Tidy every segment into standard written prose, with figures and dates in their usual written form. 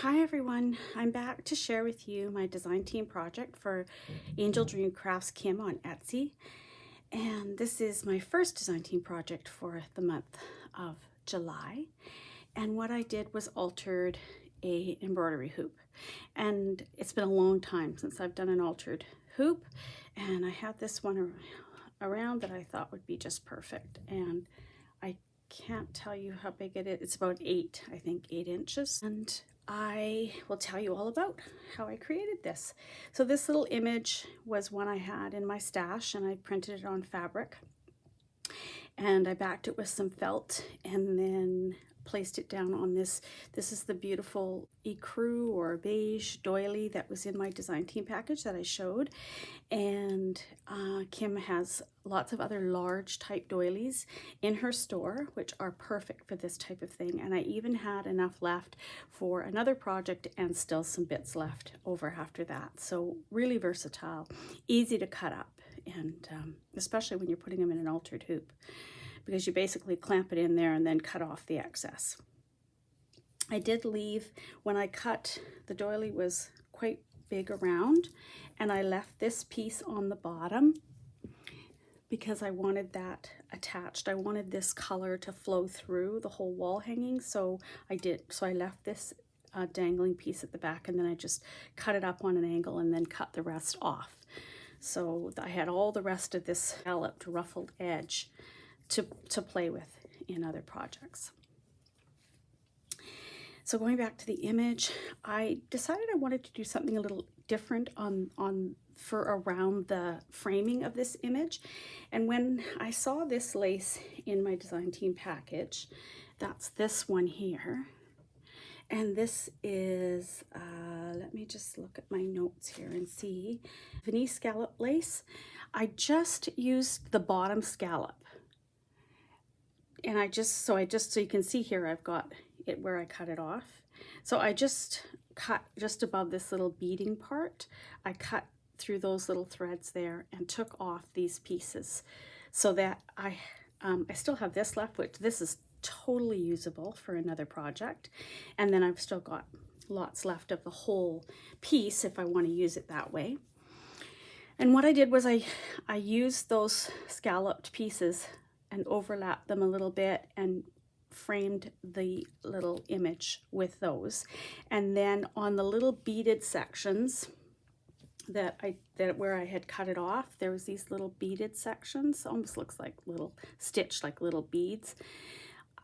Hi everyone, I'm back to share with you my design team project for AngeldreamCraftsKim on Etsy. And this is my first design team project for the month of July. And what I did was altered a embroidery hoop. And it's been a long time since I've done an altered hoop. And I had this one around that I thought would be just perfect. And I can't tell you how big it is. It's about 8 inches. And I will tell you all about how I created this. So this little image was one I had in my stash and I printed it on fabric. And I backed it with some felt and then placed it down on this. This is the beautiful ecru or beige doily that was in my design team package that I showed. And Kim has lots of other large type doilies in her store, which are perfect for this type of thing. And I even had enough left for another project and still some bits left over after that. So really versatile, easy to cut up, and especially when you're putting them in an altered hoop, because you basically clamp it in there and then cut off the excess. I did leave, when I cut, the doily was quite big around, and I left this piece on the bottom because I wanted that attached. I wanted this color to flow through the whole wall hanging, so I did. So I left this dangling piece at the back, and then I just cut it up on an angle and then cut the rest off. So I had all the rest of this scalloped ruffled edge to play with in other projects. So going back to the image, I decided I wanted to do something a little different for around the framing of this image. And when I saw this lace in my design team package, that's this one here. And this is, let me just look at my notes here and see, Venice scallop lace. I just used the bottom scallop. And so you can see here, I've got it where I cut it off. So I just cut just above this little beading part. I cut through those little threads there and took off these pieces so that I still have this left, which this is totally usable for another project. And then I've still got lots left of the whole piece if I want to use it that way. And what I did was I used those scalloped pieces and overlapped them a little bit and framed the little image with those. And then on the little beaded sections where I had cut it off, there was these little beaded sections, almost looks like little stitched like little beads.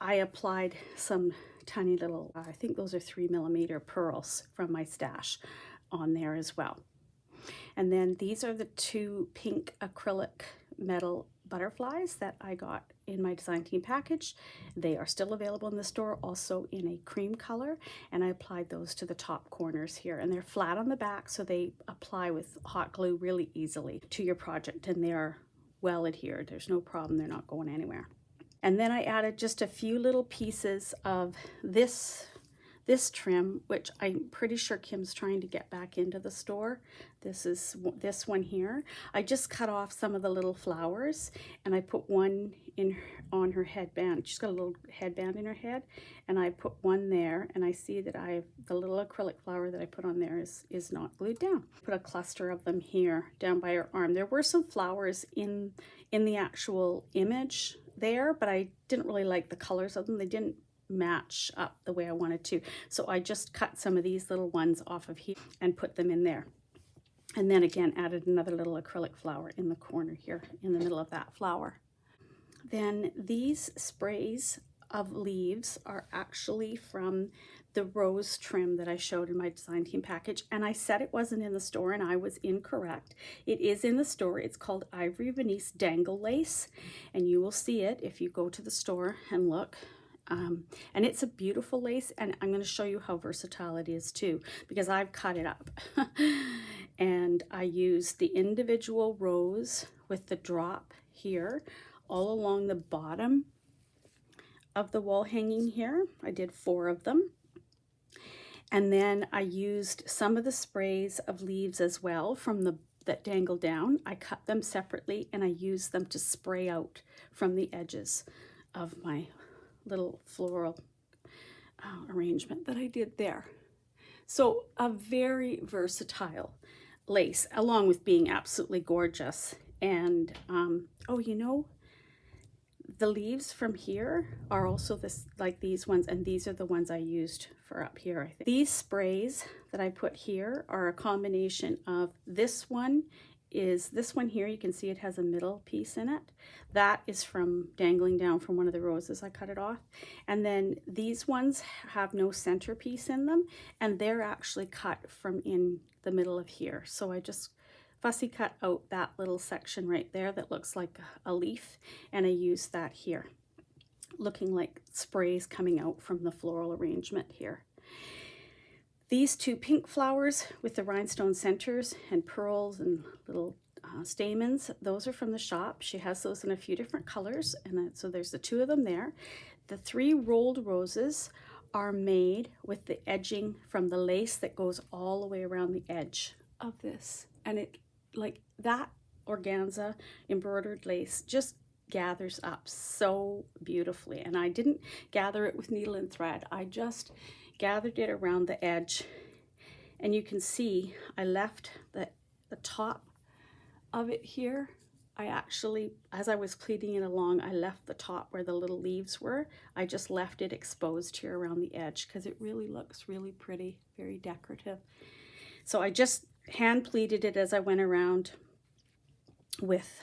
I applied some tiny little, I think those are 3mm pearls from my stash on there as well. And then these are the 2 pink acrylic metal butterflies that I got in my design team package. They are still available in the store, also in a cream color, and I applied those to the top corners here, and they're flat on the back, so they apply with hot glue really easily to your project, and they are well adhered. There's no problem, they're not going anywhere. And then I added just a few little pieces of this trim, which I'm pretty sure Kim's trying to get back into the store. This is this one here. I just cut off some of the little flowers and I put one on her headband. She's got a little headband in her head, and I put one there, and I see that the little acrylic flower that I put on there is not glued down. Put a cluster of them here down by her arm. There were some flowers in the actual image there, but I didn't really like the colors of them. They didn't match up the way I wanted to. So I just cut some of these little ones off of here and put them in there. And then again, added another little acrylic flower in the corner here, in the middle of that flower. Then these sprays of leaves are actually from the rose trim that I showed in my design team package, and I said it wasn't in the store, and I was incorrect. It is in the store. It's called Ivory Venice Dangle Lace, and you will see it if you go to the store and look. And it's a beautiful lace, and I'm going to show you how versatile it is too, because I've cut it up. And I used the individual rose with the drop here all along the bottom of the wall hanging here. I did 4 of them. And then I used some of the sprays of leaves as well from that dangle down. I cut them separately and I used them to spray out from the edges of my little floral arrangement that I did there. So a very versatile lace, along with being absolutely gorgeous. And oh, you know, the leaves from here are also this, like these ones, and these are the ones I used for up here, I think. These sprays that I put here are a combination of this one here. You can see it has a middle piece in it. That is from dangling down from one of the roses. I cut it off. And then these ones have no centerpiece in them, and they're actually cut from in the middle of here. So I just fussy cut out that little section right there that looks like a leaf, and I used that here, looking like sprays coming out from the floral arrangement here. These two pink flowers with the rhinestone centers and pearls and little stamens, those are from the shop. She has those in a few different colors, and so there's the two of them there. The 3 rolled roses are made with the edging from the lace that goes all the way around the edge of this, and it, like, that organza embroidered lace just gathers up so beautifully. And I didn't gather it with needle and thread, I just gathered it around the edge. And you can see I left the top of it here. I actually, as I was pleating it along, I left the top where the little leaves were. I just left it exposed here around the edge because it really looks really pretty, very decorative. So I just hand pleated it as I went around with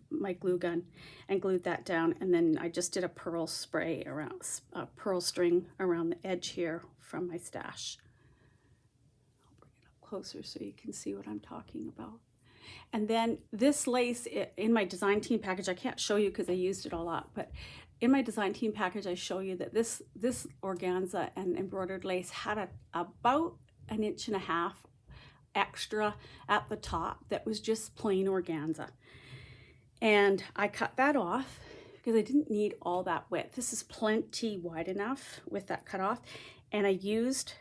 my glue gun and glued that down, and then I just did a pearl spray around, a pearl string around the edge here from my stash. I'll bring it up closer so you can see what I'm talking about. And then this lace in my design team package, I can't show you because I used it all up, but in my design team package I show you that this organza and embroidered lace had about 1.5 inches extra at the top that was just plain organza, and I cut that off because I didn't need all that width. This is plenty wide enough with that cut off, and I used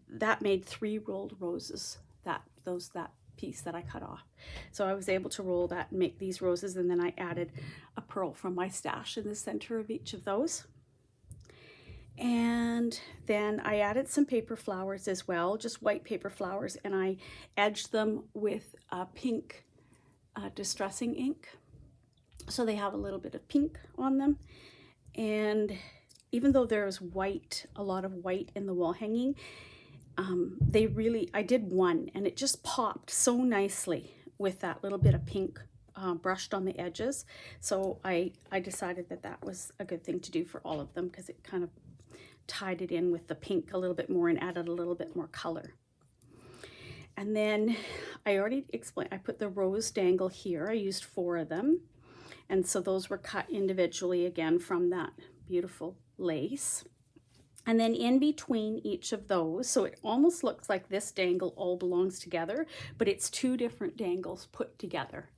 that, made 3 rolled roses, that piece that I cut off. So I was able to roll that and make these roses, and then I added a pearl from my stash in the center of each of those. And then I added some paper flowers as well, just white paper flowers, and I edged them with pink distressing ink, so they have a little bit of pink on them. And even though there's white, a lot of white in the wall hanging, I did one, and it just popped so nicely with that little bit of pink brushed on the edges. So I decided that that was a good thing to do for all of them, because it kind of tied it in with the pink a little bit more and added a little bit more color. And then I already explained, I put the rose dangle here. I used 4 of them, and so those were cut individually again from that beautiful lace. And then in between each of those, so it almost looks like this dangle all belongs together, but it's 2 different dangles put together.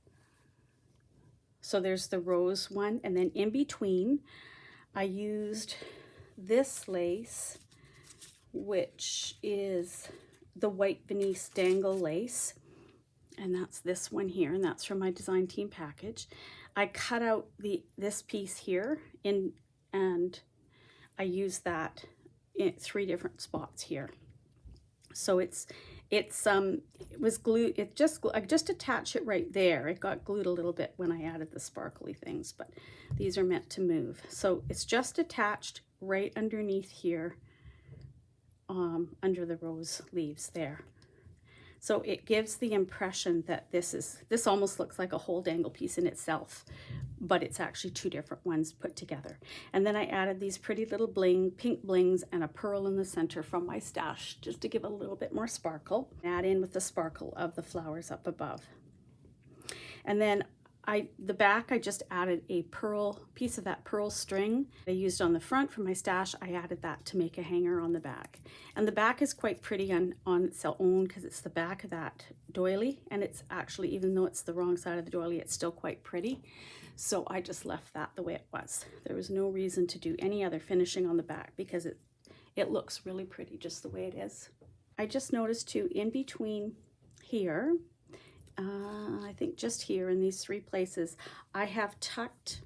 So there's the rose one, and then in between I used this lace, which is the white Venice dangle lace, and that's this one here, and that's from my design team package. I cut out this piece here and I used that in 3 different spots here. So it was glued. I just attach it right there. It got glued a little bit when I added the sparkly things, but these are meant to move. So it's just attached right underneath here, under the rose leaves there. So it gives the impression that this almost looks like a whole dangle piece in itself, but it's actually 2 different ones put together. And then I added these pretty little pink blings and a pearl in the center from my stash, just to give a little bit more sparkle. Add in with the sparkle of the flowers up above. And then the back, I just added a piece of that pearl string I used on the front from my stash. I added that to make a hanger on the back. And the back is quite pretty on its own, because it's the back of that doily, and it's actually, even though it's the wrong side of the doily, it's still quite pretty. So I just left that the way it was. There was no reason to do any other finishing on the back, because it looks really pretty just the way it is. I just noticed too, in between here, I think just here in these 3 places, I have tucked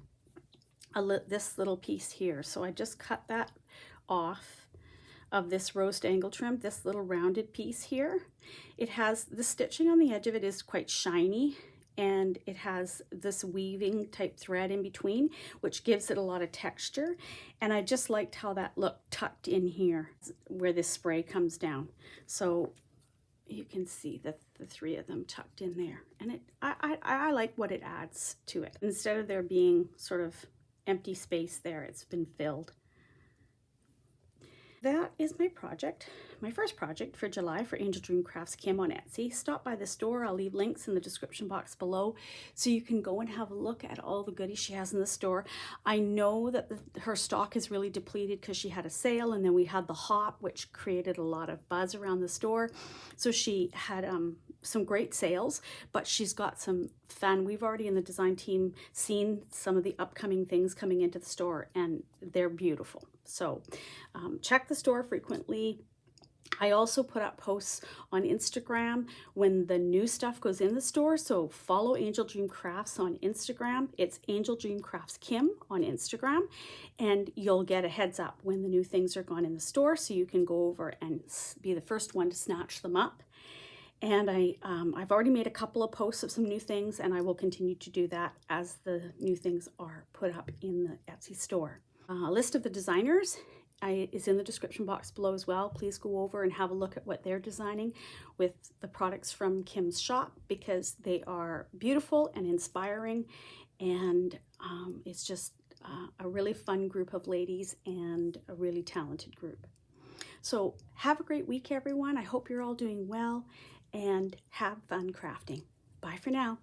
this little piece here. So I just cut that off of this roast angle trim, this little rounded piece here. It has the stitching on the edge of it is quite shiny, and it has this weaving type thread in between, which gives it a lot of texture. And I just liked how that looked tucked in here where this spray comes down. So you can see the three of them tucked in there. And I like what it adds to it. Instead of there being sort of empty space there, it's been filled. That is my project, my first project for July for AngeldreamCraftsKim on Etsy. Stop by the store. I'll leave links in the description box below so you can go and have a look at all the goodies she has in the store. I know that her stock is really depleted because she had a sale, and then we had the hop, which created a lot of buzz around the store. So she had some great sales, but she's got some fun. We've already in the design team seen some of the upcoming things coming into the store, and they're beautiful. So check the store frequently. I also put up posts on Instagram when the new stuff goes in the store. So follow Angel Dream Crafts on Instagram. It's AngeldreamCraftsKim on Instagram, and you'll get a heads up when the new things are gone in the store, so you can go over and be the first one to snatch them up. And I've already made a couple of posts of some new things, and I will continue to do that as the new things are put up in the Etsy store. A list of the designers is in the description box below as well. Please go over and have a look at what they're designing with the products from Kim's shop, because they are beautiful and inspiring, and it's just a really fun group of ladies and a really talented group. So have a great week, everyone. I hope you're all doing well and have fun crafting. Bye for now.